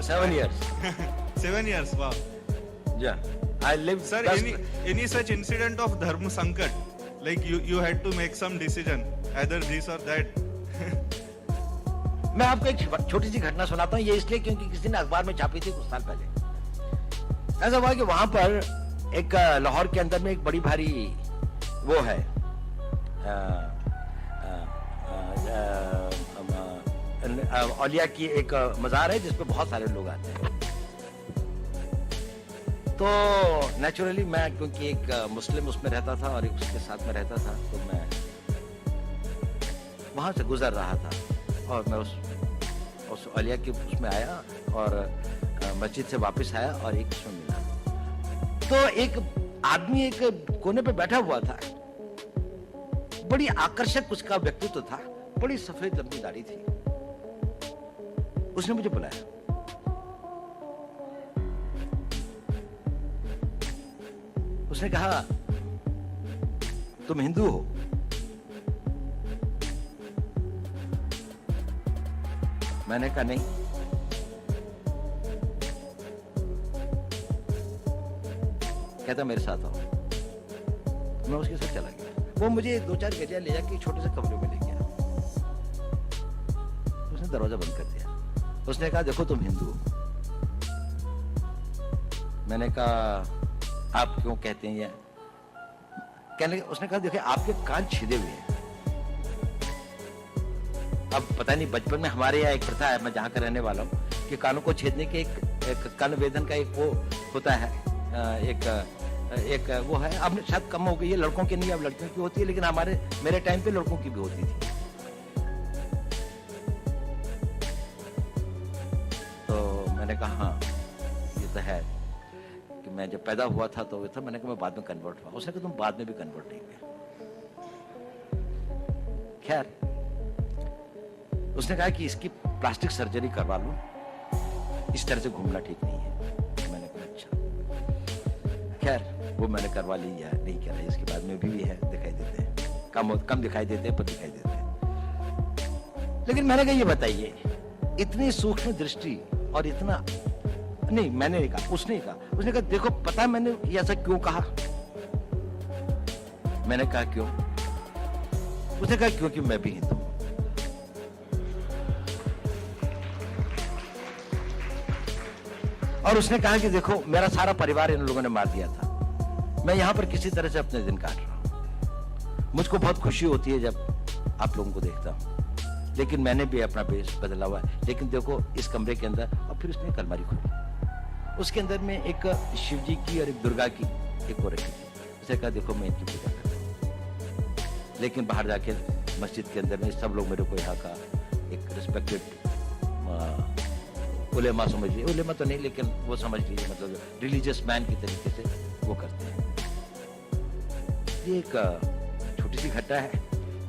7 years. 7 years, wow. Yeah. I lived. Sir, any such incident of dharma sankat? Like you had to make some decision, either this or that. मैं आपको एक छोटी सी घटना सुनाता हूँ, ये इसलिए क्योंकि किसी ने अखबार में छापी थी कुछ साल पहले। ऐसा हुआ कि वहां पर एक लाहौर के अंदर में एक बड़ी भारी वो है औलिया की एक मजार है जिसपे बहुत सारे लोग आते हैं। तो नेचुरली मैं क्योंकि एक मुस्लिम उसमें रहता था और एक उसके साथ में रहता था, तो मैं वहां से गुजर रहा था और मैं उस औलिया के उसमें आया और मस्जिद से वापस आया और एक उसमें मिला। तो एक आदमी एक कोने पे बैठा हुआ था, बड़ी आकर्षक उसका व्यक्तित्व था, बड़ी सफेद लंबी दाढ़ी थी। उसने मुझे बुलाया, उसने कहा तुम हिंदू हो? मैंने कहा नहीं। कहता मेरे साथ आओ। मैं उसके साथ चला गया। वो मुझे 2-4 गलियां ले जाके छोटे से कमरे में ले गया। उसने दरवाजा बंद कर दिया। उसने कहा देखो तुम हिंदू हो। मैंने कहा आप क्यों कहते हैं ये? कहने लगे, उसने कहा देखिए आपके कान छिदे हुए हैं। अब पता नहीं बचपन में हमारे यहाँ एक प्रथा है, मैं जहाँ का रहने वाला हूँ, कि कानों को छेदने के एक कान वेदन का एक वो होता है, एक वो है। अब शायद कम हो गई है, लड़कों की नहीं अब लड़कियों की होती है, लेकिन मेरे टाइम पे लड़कों की भी होती थी। तो मैंने कहा हाँ ये तो है कि मैं जब पैदा हुआ था तो था। मैंने कहा मैं बाद में कन्वर्ट हुआ। उसने कहा तुम बाद में भी कन्वर्ट नहीं हुए। खैर उसने कहा कि इसकी प्लास्टिक सर्जरी करवा लो, इस तरह से घूमना ठीक नहीं है। मैंने कहा अच्छा। खैर वो मैंने करवा ली या नहीं करा, इसके बाद में भी है, दिखाई देते हैं, कम दिखाई देते हैं पर दिखाई देते हैं। लेकिन मैंने कहा ये बताइए इतनी सूक्ष्म दृष्टि और इतना नहीं, मैंने नहीं कहा, उसने कहा। उसने कहा देखो पता है मैंने ये ऐसा क्यों कहा? मैंने कहा क्यों? उसने कहा क्योंकि मैं भी हिंदू हूं। और उसने कहा कि देखो मेरा सारा परिवार इन लोगों ने मार दिया था, मैं यहां पर किसी तरह से अपने दिन काट रहा हूं। मुझको बहुत खुशी होती है जब आप लोगों को देखता हूं, लेकिन मैंने भी अपना बेस बदला हुआ है। लेकिन देखो इस कमरे के अंदर, और फिर उसने एक अलमारी खोली, उसके अंदर में एक शिव जी की और एक दुर्गा की एक वो रखी थी। उसने कहा देखो मैं इनकी पूजा करता हूँ, लेकिन बाहर जाके मस्जिद के अंदर में सब लोग मेरे को यहाँ का एक रिस्पेक्टेड उलेमा समझ लीजिए, उलेमा तो नहीं लेकिन वो समझ लीजिए, मतलब रिलीजियस मैन की तरीके से वो करते हैं। ये एक छोटी सी घटना है,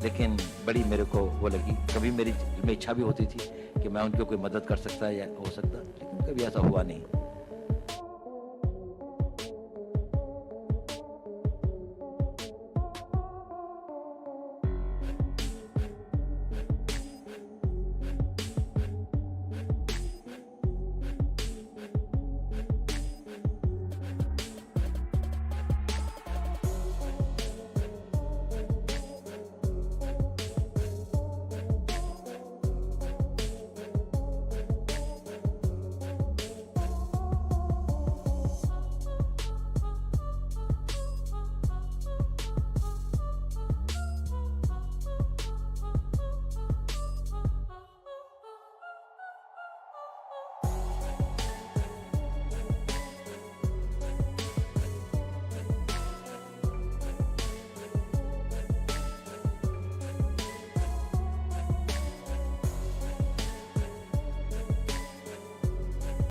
लेकिन बड़ी मेरे को वो लगी। कभी मेरी में इच्छा भी होती थी कि मैं उनकी कोई मदद कर सकता या हो सकता, लेकिन कभी ऐसा हुआ नहीं।